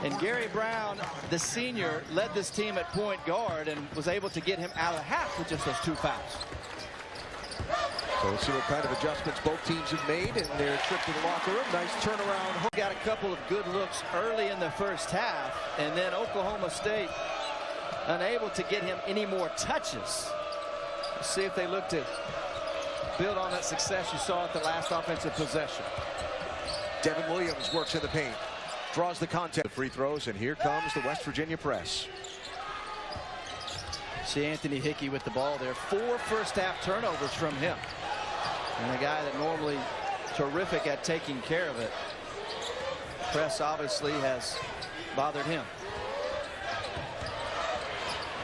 And Gary Brown, the senior, led this team at point guard and was able to get him out of the half with just those 2 fouls. So let's see what kind of adjustments both teams have made in their trip to the locker room. Nice turnaround. Got a couple of good looks early in the first half, and then Oklahoma State unable to get him any more touches. Let's see if they look to build on that success you saw at the last offensive possession. Devin Williams works in the paint, draws the contest. Free throws, and here comes the West Virginia press. See Anthony Hickey with the ball there. 4 first-half turnovers from him. And a guy that normally terrific at taking care of it. Press obviously has bothered him.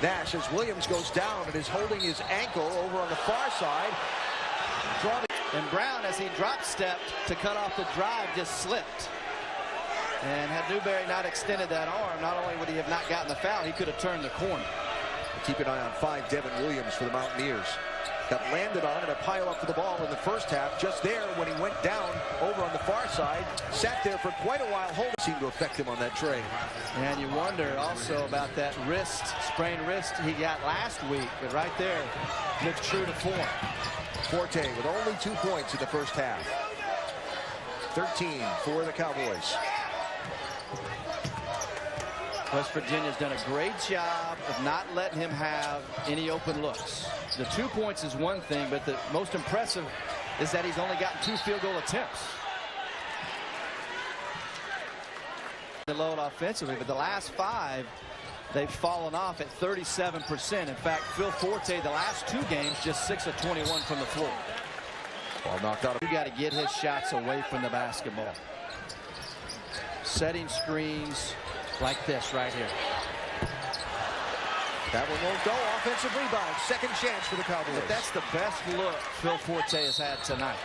Nash, as Williams goes down and is holding his ankle over on the far side. And Brown, as he drop stepped to cut off the drive, just slipped. And had Newberry not extended that arm, not only would he have not gotten the foul, he could have turned the corner. Keep an eye on 5 Devin Williams for the Mountaineers. Got landed on and a pile up for the ball in the first half. Just there when he went down over on the far side. Sat there for quite a while. Holding seemed to affect him on that trade. And you wonder also about that wrist, sprained wrist he got last week. But right there, looks true to form. Forte with only 2 points in the first half. 13 for the Cowboys. West Virginia's done a great job of not letting him have any open looks. The 2 points is one thing, but the most impressive is that he's only gotten 2 field goal attempts. The load offensively, but the last 5, they've fallen off at 37%. In fact, Phil Forte, the last 2 games, just 6 of 21 from the floor. Ball knocked out. You got to get his shots away from the basketball. Setting screens like this right here. That one won't go. Offensive rebound. Second chance for the Cowboys. But that's the best look Phil Forte has had tonight.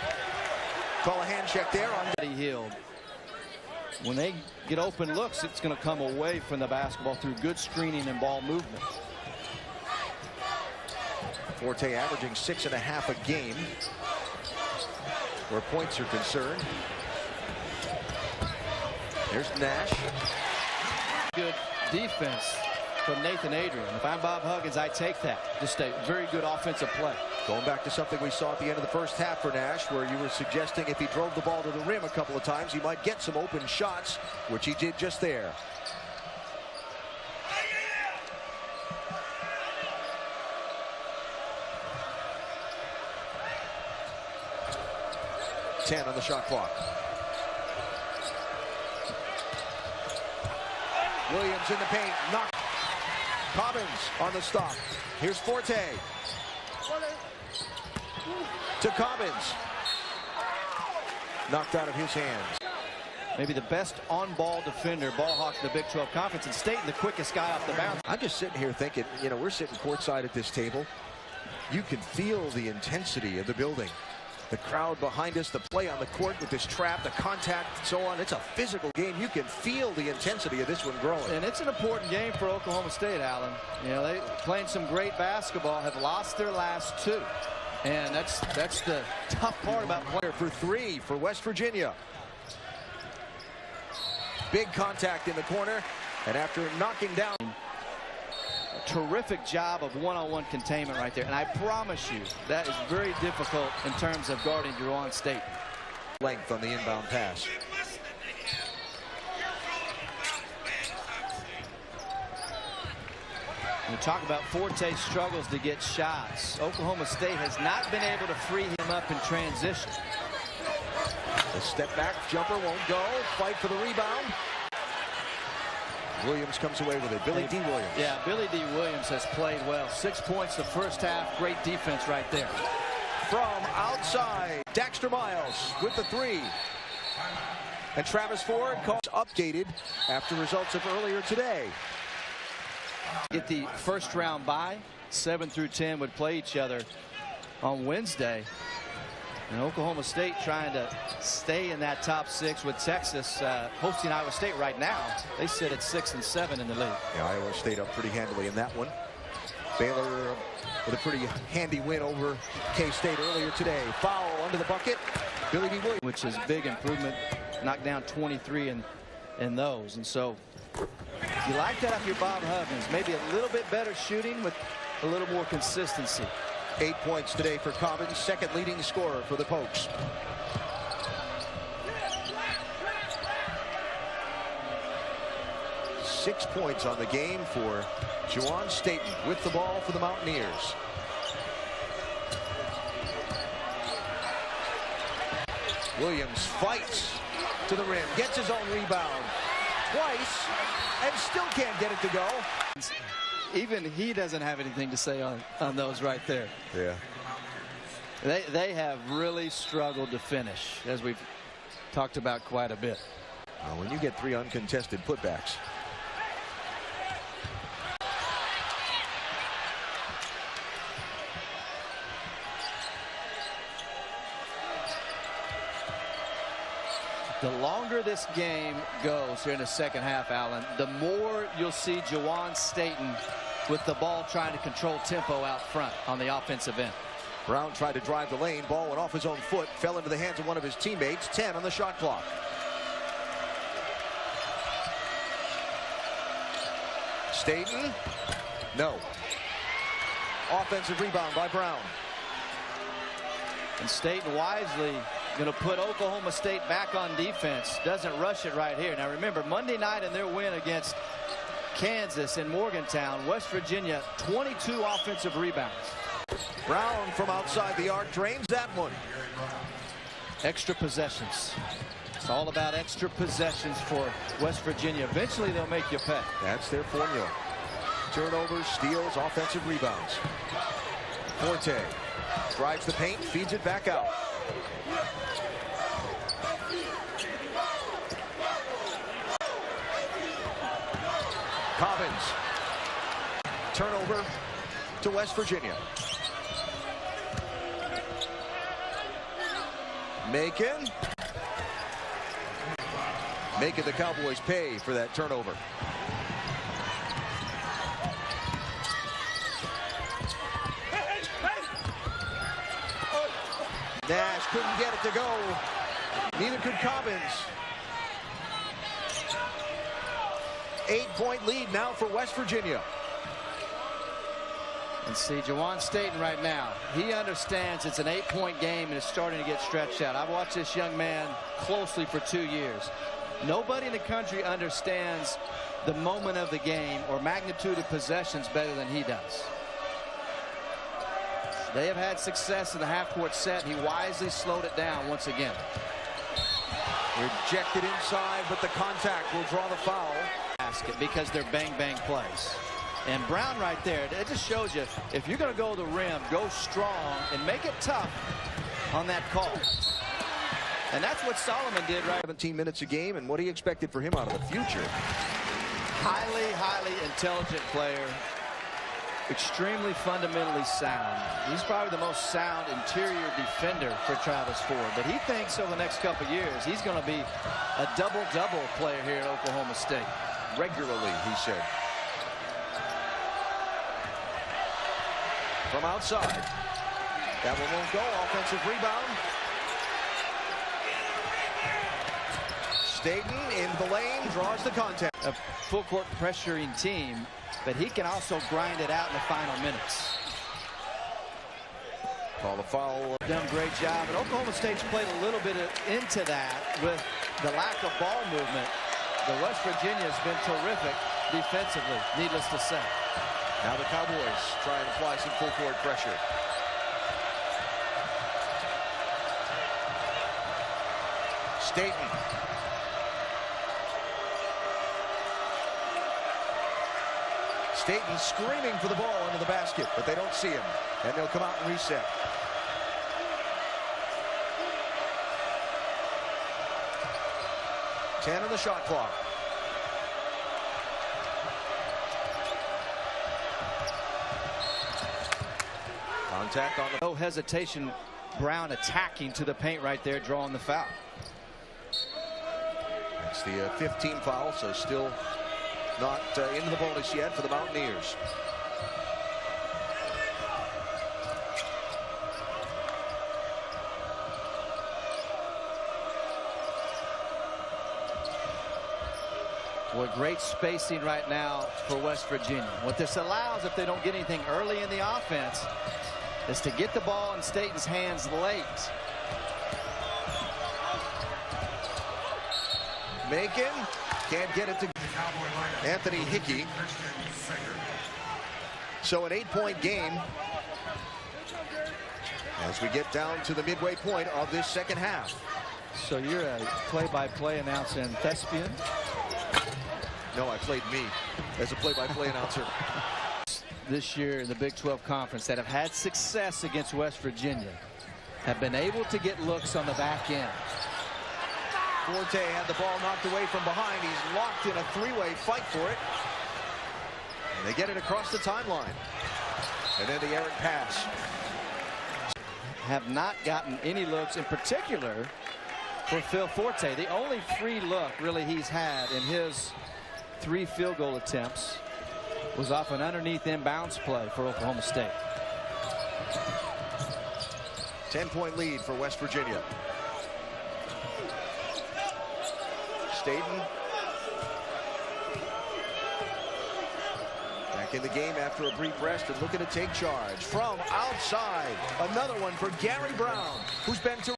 Call a hand check there on He healed. When they get open looks, it's going to come away from the basketball through good screening and ball movement. Forte averaging 6.5 a game where points are concerned. There's Nash. Good defense from Nathan Adrian. If I'm Bob Huggins, I take that. Just a very good offensive play. Going back to something we saw at the end of the first half for Nash, where you were suggesting if he drove the ball to the rim a couple of times, he might get some open shots, which he did just there. Ten on the shot clock. Williams in the paint. Knocked. Cobbins on the stop. Here's Forte. To Cobbins. Knocked out of his hands. Maybe the best on-ball defender, ball hawk in the Big 12 Conference, and State the quickest guy off the bounce. I'm just sitting here thinking, you know, we're sitting courtside at this table. You can feel the intensity of the building. The crowd behind us, the play on the court with this trap, the contact, and so on. It's a physical game. You can feel the intensity of this one growing. And it's an important game for Oklahoma State, Allen. You know, they playing some great basketball, have lost their last 2. And that's the tough part about playing. For 3 for West Virginia. Big contact in the corner. And after knocking down. Terrific job of one-on-one containment right there. And I promise you, that is very difficult in terms of guarding Dewan State. Length on the inbound pass. We talk about Forte's struggles to get shots. Oklahoma State has not been able to free him up in transition. The step back jumper won't go. Fight for the rebound. Williams comes away with it. Billy D. Williams. Yeah, Billy D. Williams has played well. 6 points the first half. Great defense right there. From outside, Daxter Miles with the 3. And Travis Ford calls updated after results of earlier today. Get the first round bye. 7 through 10 would play each other on Wednesday. And Oklahoma State trying to stay in that top 6 with Texas hosting Iowa State right now. They sit at 6 and 7 in the league. Yeah, Iowa State up pretty handily in that one. Baylor with a pretty handy win over K-State earlier today. Foul under the bucket. Billy D. Williams. Which is big improvement. Knocked down 23 in in those. And so you like that of your Bob Huggins. Maybe a little bit better shooting with a little more consistency. 8 points today for Cobbins, second leading scorer for the Pokes. Six points on the game for Juwan Staten with the ball for the Mountaineers. Williams fights to the rim, gets his own rebound twice, and still can't get it to go. Even he doesn't have anything to say on those right there. Yeah. They have really struggled to finish, as we've talked about quite a bit. When you get 3 uncontested putbacks. The longer this game goes here in the second half, Allen, the more you'll see Juwan Staten with the ball trying to control tempo out front on the offensive end. Brown tried to drive the lane. Ball went off his own foot, fell into the hands of one of his teammates. 10 on the shot clock. Staten, no. Offensive rebound by Brown. And Staten wisely going to put Oklahoma State back on defense. Doesn't rush it right here. Now remember, Monday night in their win against Kansas in Morgantown, West Virginia, 22 offensive rebounds. Brown from outside the arc drains that one. Extra possessions. It's all about extra possessions for West Virginia. Eventually they'll make you pay. That's their formula. Turnovers, steals, offensive rebounds. Forte drives the paint, feeds it back out. Cobbins. Turnover to West Virginia. Making the Cowboys pay for that turnover. Nash couldn't get it to go. Neither could Cobbins. 8-point lead now for West Virginia. And see, Juwan Staten right now, he understands it's an 8-point game and it's starting to get stretched out. I've watched this young man closely for 2 years. Nobody in the country understands the moment of the game or magnitude of possessions better than he does. They have had success in the half-court set. He wisely slowed it down once again. Rejected inside, but the contact will draw the foul. Basket because they're bang-bang plays. And Brown right there, it just shows you, if you're going to go to the rim, go strong and make it tough on that call. And that's what Solomon did right. 17 minutes a game, and what he expected for him out of the future. Highly intelligent player. Extremely fundamentally sound. He's probably the most sound interior defender for Travis Ford. But he thinks over the next couple of years, he's going to be a double-double player here at Oklahoma State. Regularly, he said. From outside. That one won't go. Offensive rebound. Staten into the lane, draws the contact. A full court pressuring team, but he can also grind it out in the final minutes. Call the foul. Done a great job, and Oklahoma State's played a little bit into that with the lack of ball movement. The West Virginia's been terrific defensively, needless to say. Now the Cowboys try and apply some full court pressure. Staten. Staten screaming for the ball into the basket, but they don't see him, and they'll come out and reset. Ten on the shot clock. Contact on the... No hesitation. Brown attacking to the paint right there, drawing the foul. That's the 15th foul, so still not into the bonus yet for the Mountaineers. What great spacing right now for West Virginia. What this allows, if they don't get anything early in the offense, is to get the ball in Staten's hands late. Macon can't get it to Anthony Hickey. So an 8-point game as we get down to the midway point of this second half. So you're a play-by-play announcer in Thespian? No, I played me as a play-by-play announcer. This year in the Big 12 Conference that have had success against West Virginia have been able to get looks on the back end. Forte had the ball knocked away from behind. He's locked in a three-way fight for it. And they get it across the timeline. And then the errant pass. Have not gotten any looks in particular for Phil Forte. The only free look really he's had in his 3 field goal attempts was off an underneath inbounds play for Oklahoma State. 10-point lead for West Virginia. Staten back in the game after a brief rest and looking to take charge from outside. Another one for Gary Brown, who's been to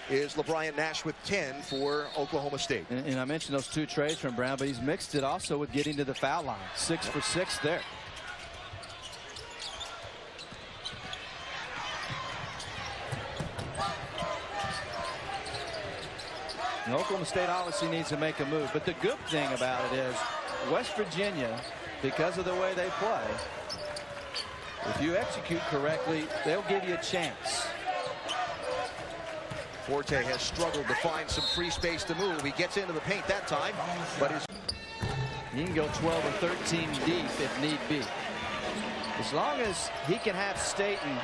is LeBryant Nash with 10 for Oklahoma State. And I mentioned those 2 trades from Brown, but he's mixed it also with getting to the foul line. 6 for 6 there. And Oklahoma State obviously needs to make a move, but the good thing about it is West Virginia, because of the way they play, if you execute correctly, they'll give you a chance. Forte has struggled to find some free space to move. He gets into the paint that time, but he can go 12 or 13 deep if need be. As long as he can have Staten,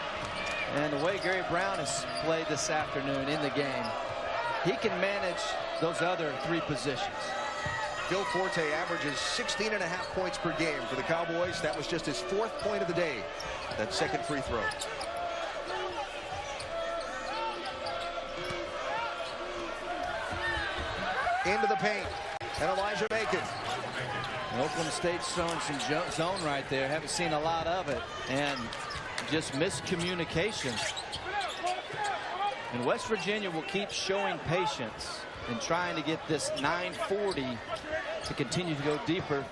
and the way Gary Brown has played this afternoon in the game, he can manage those other 3 positions. Phil Forte averages 16.5 points per game for the Cowboys. That was just his 4th point of the day. That second free throw. Into the paint. And Elijah Macon. Oklahoma State's showing some zone right there. Haven't seen a lot of it. And just miscommunication. And West Virginia will keep showing patience and trying to get this 9:40 to continue to go deeper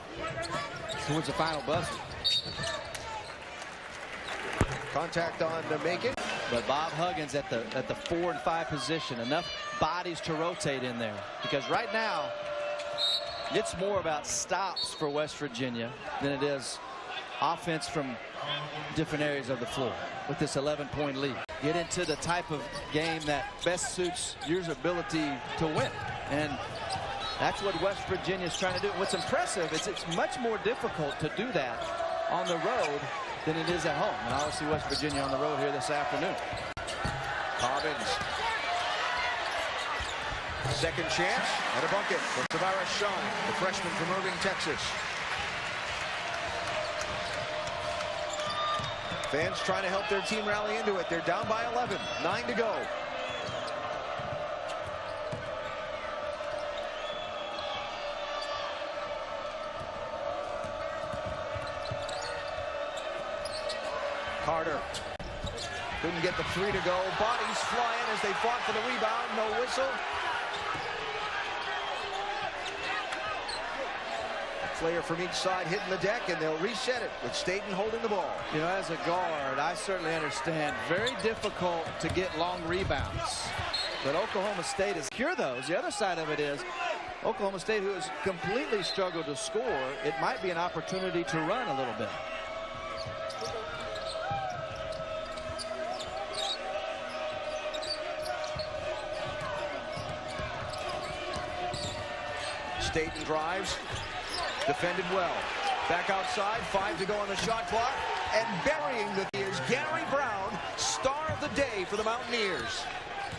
towards the final buzzer. Contact on Macon. But Bob Huggins at the 4 and 5 position. Enough bodies to rotate in there. Because right now, it's more about stops for West Virginia than it is offense from different areas of the floor with this 11-point lead. Get into the type of game that best suits your ability to win. And that's what West Virginia is trying to do. What's impressive is it's much more difficult to do that on the road than it is at home. And obviously West Virginia on the road here this afternoon. Cobbins. Second chance and a bucket for Tavares Shine, the freshman from Irving, Texas. Fans trying to help their team rally into it. They're down by 11. 9 to go. Carter couldn't get the 3 to go. Bodies flying as they fought for the rebound. No whistle. Player from each side hitting the deck, and they'll reset it with Staten holding the ball. You know, as a guard, I certainly understand. Very difficult to get long rebounds. But Oklahoma State is cure those. The other side of it is Oklahoma State, who has completely struggled to score, it might be an opportunity to run a little bit. Staten drives. Defended well. Back outside, 5 to go on the shot clock. And burying the is Gary Brown, star of the day for the Mountaineers.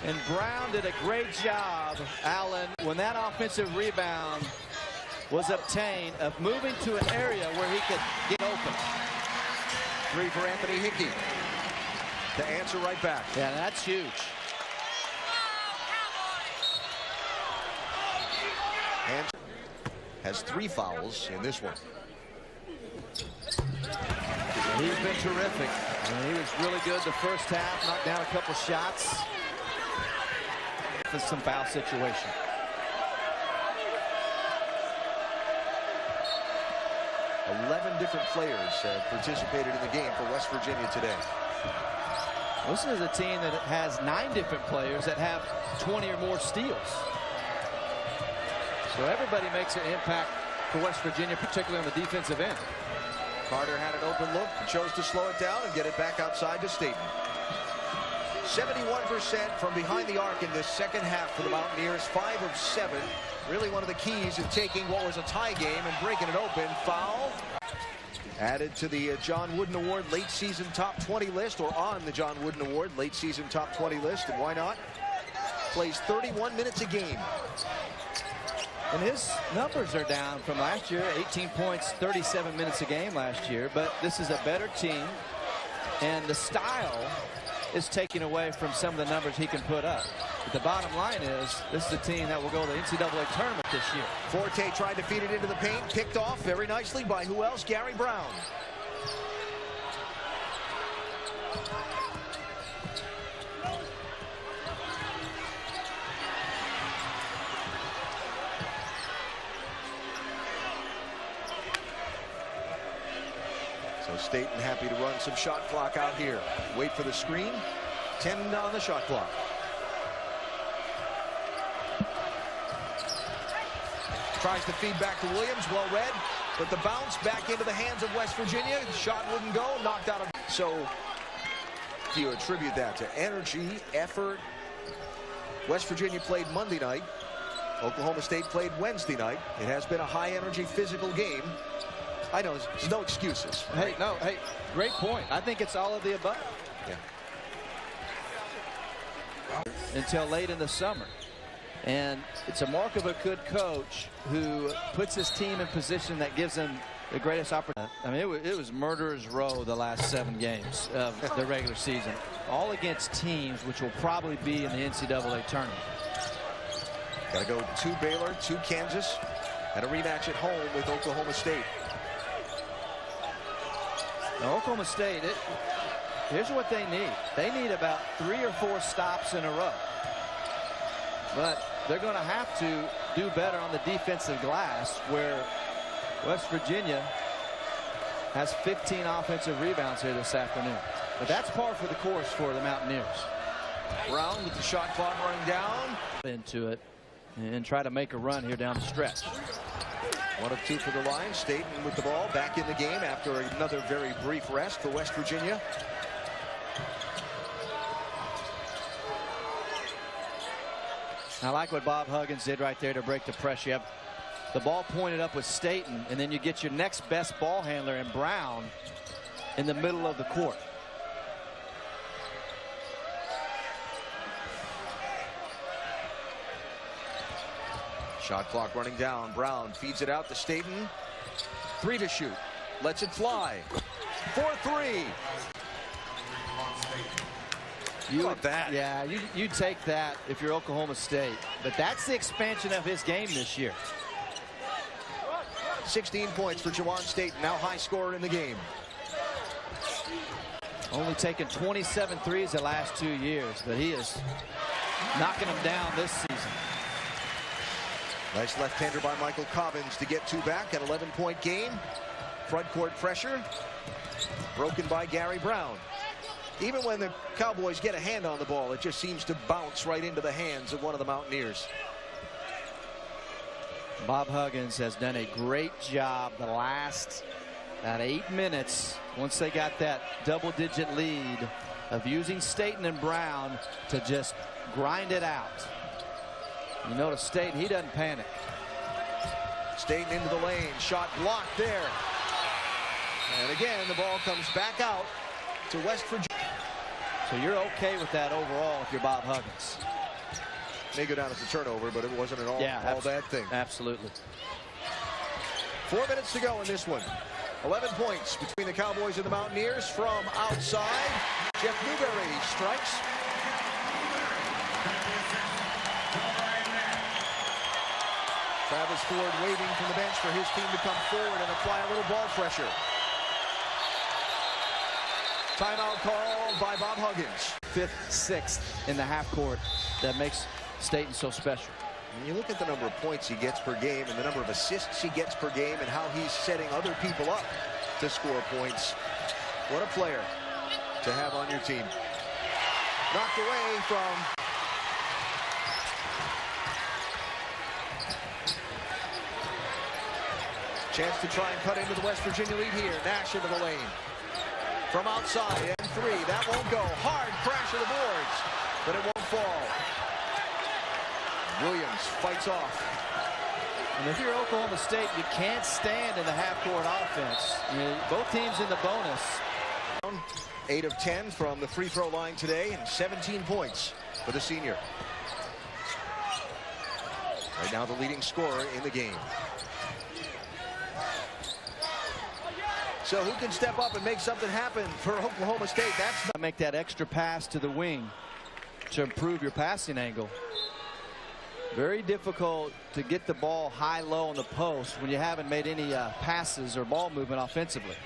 And Brown did a great job, Allen, when that offensive rebound was obtained, of moving to an area where he could get open. 3 for Anthony Hickey. To answer right back. Yeah, that's huge. And has 3 fouls in this one. He's been terrific. He was really good the first half, knocked down a couple shots. For some foul situation. Different players have participated in the game for West Virginia today. This is a team that has 9 different players that have 20 or more steals. So everybody makes an impact for West Virginia, particularly on the defensive end. Carter had an open look, chose to slow it down and get it back outside to Staten. 71% from behind the arc in this second half for the Mountaineers. 5 of 7. Really one of the keys in taking what was a tie game and breaking it open. Foul. Added to the John Wooden Award late season top 20 list, or on the John Wooden Award late season top 20 list, and why not? Plays 31 minutes a game. And his numbers are down from last year. 18 points, 37 minutes a game last year. But this is a better team, and the style is taken away from some of the numbers he can put up. But the bottom line is, this is a team that will go to the NCAA tournament this year. Forte tried to feed it into the paint, picked off very nicely by who else? Gary Brown. So Staten happy to run some shot clock out here. Wait for the screen. 10 on the shot clock. Tries to feed back to Williams, well read, but the bounce back into the hands of West Virginia. The shot wouldn't go, knocked out of. So do you attribute that to energy, effort? West Virginia played Monday night. Oklahoma State played Wednesday night. It has been a high energy physical game. I know there's no excuses. Hey, no, hey, great point. I think it's all of the above. Yeah. Until late in the summer. And it's a mark of a good coach who puts his team in position that gives them the greatest opportunity. I mean, it was murderer's row the last 7 games of the regular season, all against teams which will probably be in the NCAA tournament. Got to go 2 Baylor, 2 Kansas, and a rematch at home with Oklahoma State. Now, Oklahoma State, here's what they need. They need about 3 or 4 stops in a row. But they're going to have to do better on the defensive glass, where West Virginia has 15 offensive rebounds here this afternoon. But that's par for the course for the Mountaineers. Brown with the shot clock running down. Into it and try to make a run here down the stretch. 1 of 2 for the Lions. Staten with the ball back in the game after another very brief rest for West Virginia. I like what Bob Huggins did right there to break the press. You have the ball pointed up with Staten, and then you get your next best ball handler in Brown in the middle of the court. Shot clock running down. Brown feeds it out to Staten. 3 to shoot. Lets it fly. 4-3. You want that? Yeah, you take that if you're Oklahoma State. But that's the expansion of his game this year. 16 points for Jawan Staten, now high scorer in the game. Only taken 27 threes the last 2 years, but he is knocking them down this season. Nice left-hander by Michael Cobbins to get 2 back. An 11-point game. Front court pressure broken by Gary Brown. Even when the Cowboys get a hand on the ball, it just seems to bounce right into the hands of one of the Mountaineers. Bob Huggins has done a great job the last about 8 minutes, once they got that double-digit lead, of using Staten and Brown to just grind it out. You notice Staten, he doesn't panic. Staten into the lane, shot blocked there. And again, the ball comes back out to West Virginia. So you're okay with that overall if you're Bob Huggins. May go down as a turnover, but it wasn't an all bad thing. Absolutely. 4 minutes to go in this one. 11 points between the Cowboys and the Mountaineers from outside. Jeff Newberry strikes. Travis Ford waving from the bench for his team to come forward and apply a little ball pressure. Timeout call by Bob Huggins. 5th, 6th in the half court that makes Staten so special. When you look at the number of points he gets per game and the number of assists he gets per game and how he's setting other people up to score points, what a player to have on your team. Knocked away from chance to try and cut into the West Virginia lead here. Nash into the lane. From outside and 3. That won't go. Hard crash of the boards, but it won't fall. Williams fights off. And if you're Oklahoma State, you can't stand in the half-court offense. Both teams in the bonus. 8 of 10 from the free throw line today and 17 points for the senior. Right now the leading scorer in the game. So who can step up and make something happen for Oklahoma State? That's make that extra pass to the wing to improve your passing angle. Very difficult to get the ball high-low on the post when you haven't made any passes or ball movement offensively.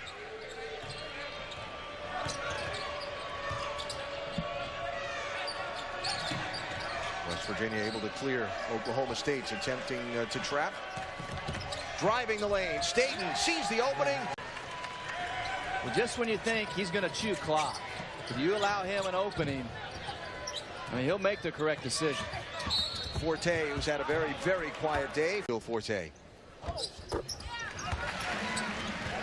West Virginia able to clear Oklahoma State's attempting to trap. Driving the lane. Staten sees the opening. Well, just when you think he's going to chew clock, if you allow him an opening, I mean, he'll make the correct decision. Forte, who's had a very, very quiet day. Phil Forte.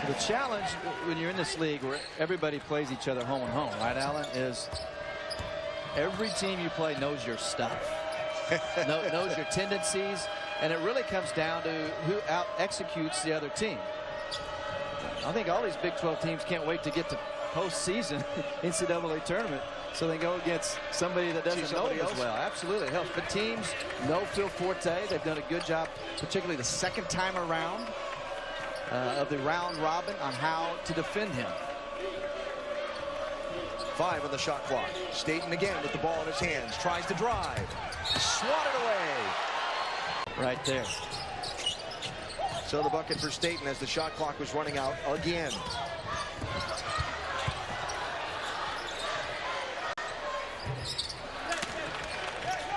The challenge when you're in this league where everybody plays each other home and home, right, Alan, is every team you play knows your stuff, knows your tendencies, and it really comes down to who out executes the other team. I think all these Big 12 teams can't wait to get to postseason NCAA tournament so they go against somebody that doesn't know them as well. Absolutely, it helps. But teams know Phil Forte. They've done a good job, particularly the second time around of the round robin, on how to defend him. 5 on the shot clock. Staten again with the ball in his hands. Tries to drive. Swatted away. Right there. So the bucket for Staten as the shot clock was running out again.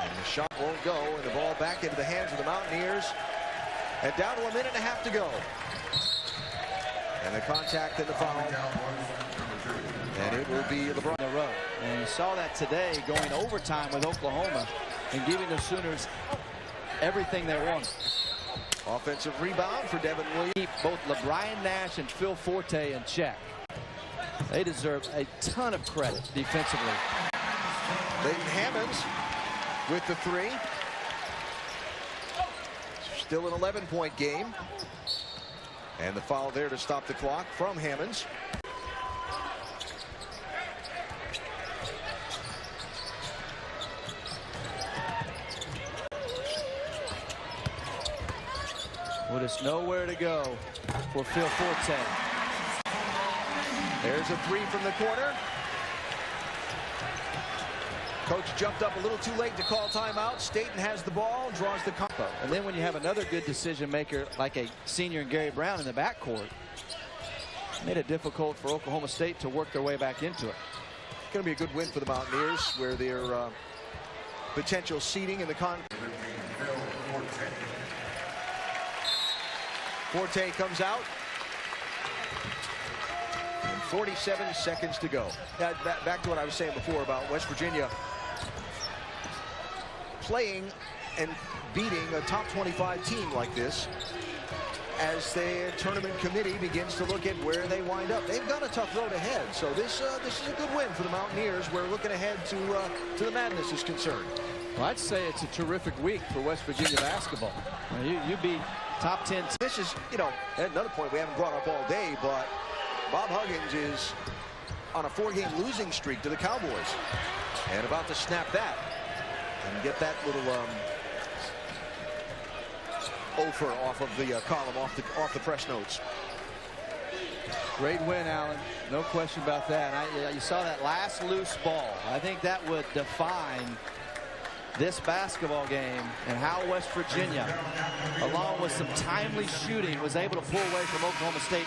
And the shot won't go, and the ball back into the hands of the Mountaineers. And down to a minute and a half to go. And the contact and the foul. And it will be LeBron. In a row. And you saw that today going overtime with Oklahoma and giving the Sooners everything they wanted. Offensive rebound for Devin Williams. Keep both LeBron Nash and Phil Forte in check. They deserve a ton of credit defensively. Leighton Hammonds with the 3. Still an 11-point game. And the foul there to stop the clock from Hammonds. Well, there's nowhere to go for Phil Forte. There's a 3 from the corner. Coach jumped up a little too late to call timeout. Staten has the ball, draws the combo. And then when you have another good decision maker like a senior in Gary Brown in the backcourt, made it difficult for Oklahoma State to work their way back into it. Going to be a good win for the Mountaineers, where their potential seeding in the Forte comes out. And 47 seconds to go. Back to what I was saying before about West Virginia playing and beating a top 25 team like this as the tournament committee begins to look at where they wind up. They've got a tough road ahead, so this is a good win for the Mountaineers. We're looking ahead to the madness is concerned. Well, I'd say it's a terrific week for West Virginia basketball. You beat top 10. This is, at another point we haven't brought up all day, but Bob Huggins is on a 4-game losing streak to the Cowboys and about to snap that and get that little offer off of the column, off the press notes. Great win, Allen. No question about that. You saw that last loose ball. I think that would define this basketball game and how West Virginia, along with some timely shooting, was able to pull away from Oklahoma State